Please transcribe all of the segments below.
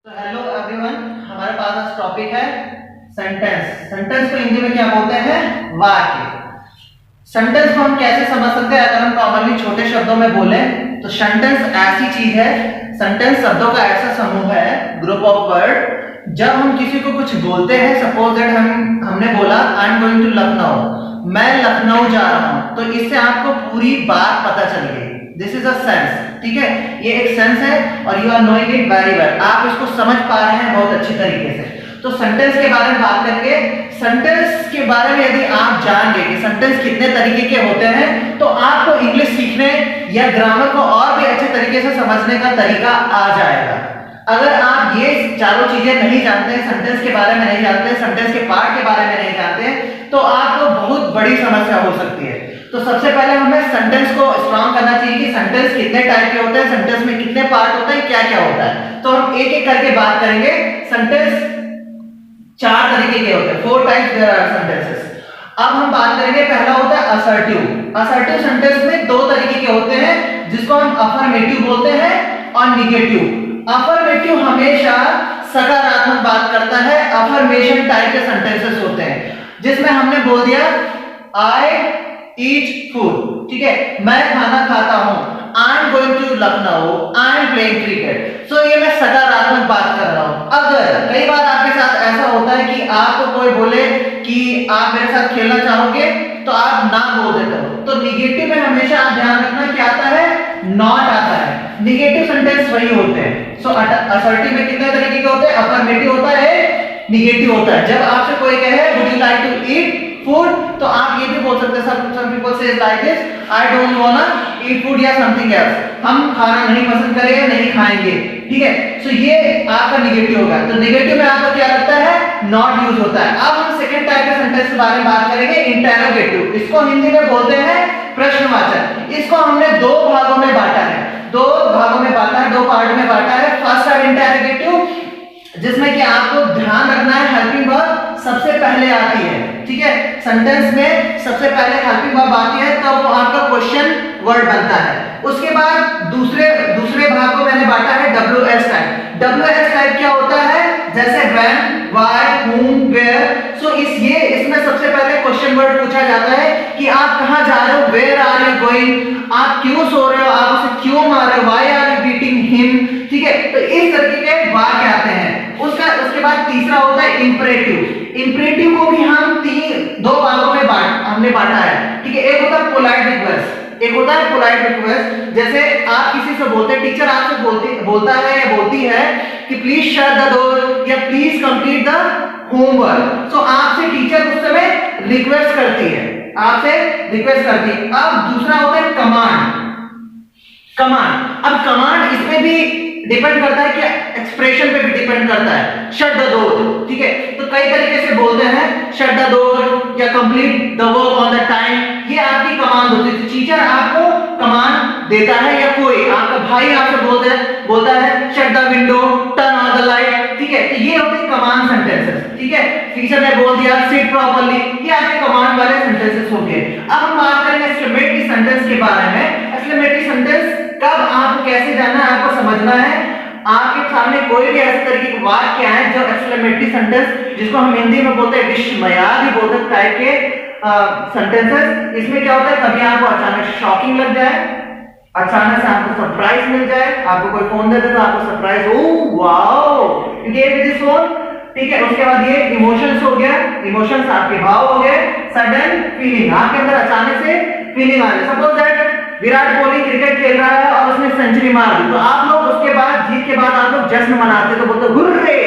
Hello everyone, हमारे पास आज topic है सेंटेंस। सेंटेंस को हिंदी में क्या बोलते हैं? वाक्य। सेंटेंस को हम कैसे समझ सकते हैं? अगर हम कॉमनली छोटे शब्दों में बोले तो सेंटेंस ऐसी चीज है, सेंटेंस शब्दों का ऐसा समूह है, ग्रुप ऑफ वर्ड। जब हम किसी को कुछ बोलते हैं, सपोज दैट हमने बोला I am going to Lucknow, मैं लखनऊ जा रहा हूं, तो इससे आपको पूरी बात पता चल गई। दिस इज अ सेंस, ठीक है, ये एक सेंस है और you are knowing it very well, आप इसको समझ पा रहे हैं बहुत अच्छी तरीके से। तो सेंटेंस के बारे में बात करेंगे। सेंटेंस के बारे में यदि आप जान गए कि सेंटेंस कितने तरीके के होते हैं, तो आपको इंग्लिश सीखने या ग्रामर को और भी अच्छे तरीके से समझने का तरीका आ जाएगा। अगर आप ये चारों चीजें नहीं जानते, सेंटेंस के बारे में नहीं जानते, सेंटेंस के पार्ट के बारे में नहीं जानते, तो आपको बहुत बड़ी समस्या हो सकती है। तो सबसे पहले हमें सेंटेंस को स्ट्रॉन्ग करना चाहिए कि सेंटेंस कितने टाइप के होते हैं, सेंटेंस में कितने पार्ट होते हैं, क्या क्या होता है। तो हम एक एक करके बात करेंगे। सेंटेंस 4 तरीके के होते हैं, 4 टाइप्स देयर आर सेंटेंसेस। अब हम बात करेंगे, पहला होता है असर्टिव। असर्टिव सेंटेंस में 2 तरीके के होते हैं, जिसको हम अफर्मेटिव बोलते हैं और निगेटिव। अफर्मेटिव हमेशा सकारात्मक बात करता है, अफर्मेशन टाइप के सेंटेंसेस होते हैं, जिसमें हमने बोल दिया आई ईट फूड, ठीक है, मैं खाना खाता हूं, I am going to Lucknow, I am playing cricket. So ये मैं सकारात्मक बात कर रहा हूं। अगर कई बार आपके साथ ऐसा होता है कि आपको कोई बोले कि आप मेरे साथ खेलना चाहोगे, तो आप ना बोल देते हो, तो निगेटिव में हमेशा आप ध्यान रखना क्या आता है? नॉट आता है। निगेटिव सेंटेंस वही होते हैं। सो असर्टिव में कितने तरीके के होते हैं? अफर्मेटिव होता है, निगेटिव होता है। जब आपसे कोई कहे would you like to eat food, तो आप ये भी बोल सकते हैं, some people say like this, I don't wanna eat food या something else, हम खाना नहीं पसंद करेंगे, नहीं खाएंगे, ठीक है। सो ये आपका निगेटिव होगा। तो निगेटिव में आपको क्या लगता है? नॉट यूज होता है। अब हम सेकंड टाइप के सेंटेंस के बारे में बात करेंगे, इंटरोगेटिव। इसको हिंदी में बोलते हैं प्रश्नवाचक। इसको हमने 2 भागों में बांटा है, 2 भागों में बांटा है, 2 पार्ट में बांटा है। फर्स्ट है इंटरोगेटिव, जिसमें कि आपको ध्यान रखना है हेल्पिंग वर्ब सबसे पहले आती है, ठीक है। सेंटेंस में सबसे पहले हेल्पिंग वर्ब आती है, तब वो आपका क्वेश्चन वर्ड बनता है। उसके बाद दूसरे भाग को मैंने बांटा है WS टाइप। WS टाइप क्या होता है? जैसे when, why, whom, where। सो इसमें सबसे पहले क्वेश्चन वर्ड पूछा जाता है कि आप कहां जा रहे हो, where are you going, आप क्यों सो रहे हो, आप उसे क्यों मार रहे हो, why are you beating him, ठीक है। तो इस तरीके के वाक्य आते हैं। उसके बाद तीसरा होता है इंपरेटिव। इंपरेटिव को भी हम 2 भागों में हमने बांटा है, ठीक है। एक होता है पोलाइट रिक्वेस्ट, एक होता है पोलाइट रिक्वेस्ट। जैसे आप किसी से बोलते हैं, टीचर आपसे बोलता है या बोलती है कि प्लीज शट द डोर या प्लीज कंप्लीट द होमवर्क। सो आपसे टीचर उस समय रिक्वेस्ट करती है, आपसे रिक्वेस्ट करती है। अब दूसरा होता है कमांड। अब कमांड इसमें भी डिपेंड करता है कि एक्सप्रेशन पे भी डिपेंड करता है। शट द डोर, ठीक है। तो कई तरीके से बोलते हैं, शट द डोर या complete the work on the time, ये आपकी कमांड होती है। टीचर आपको कमांड देता है या कोई आपका भाई आपसे बोलता है shut the window, turn on the light, ठीक है। तो ये होते हैं कमांड सेंटेंसेस, ठीक है। टीचर ने बोल दिया सिट प्रॉपर्ली, ये आपके कमांड वाले सेंटेंसेस हो गए। अब हम बात करेंगे एक्सक्लेमेटरी सेंटेंस के बारे में। एक्सक्लेमेटरी सेंटेंस कब आपको कैसे जाना है, आपको समझना है। आपके सामने कोई भी ऐसे तरीके के वाक्य है जो एक्सक्लेमेटरी सेंटेंस, जिसको हम हिंदी में बोलते हैं विस्मयादि बोधक टाइप के सेंटेंसेस। इसमें क्या होता है, कभी आपको अचानक शॉकिंग लग जाए, अचानक से आपको सरप्राइज मिल जाए, आपको कोई फोन दे दे तो आपको surprise, oh wow you gave me this phone, ठीक है। उसके बाद ये इमोशंस हो गया, इमोशंस आपके भाव हो गए। सडन फीलिंग, आपके अंदर अचानक से फीलिंग आ रही। Suppose that Virat Kohli cricket खेल रहा है और उसने सेंचुरी मार दी, तो आप लोग उसके बाद, जीत के बाद आप लोग जश्न मनाते, तो बोलते hurray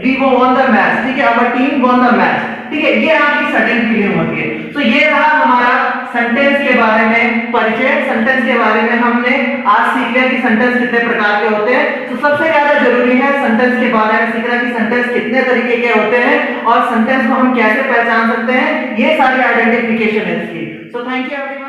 we won the match, ठीक है, our team won the match, ठीक है। ये आपकी सडन फीलिंग होती है। तो ये रहा हमारा सेंटेंस के बारे में परिचय। सेंटेंस के बारे में हमने आज सीख लिया कि सेंटेंस कितने प्रकार के होते हैं। तो सबसे ज्यादा जरूरी है सेंटेंस के बारे में सीखना कि सेंटेंस कितने तरीके के होते हैं और सेंटेंस को हम कैसे पहचान सकते हैं, ये सारी आइडेंटिफिकेशन है इसकी। So thank you everyone.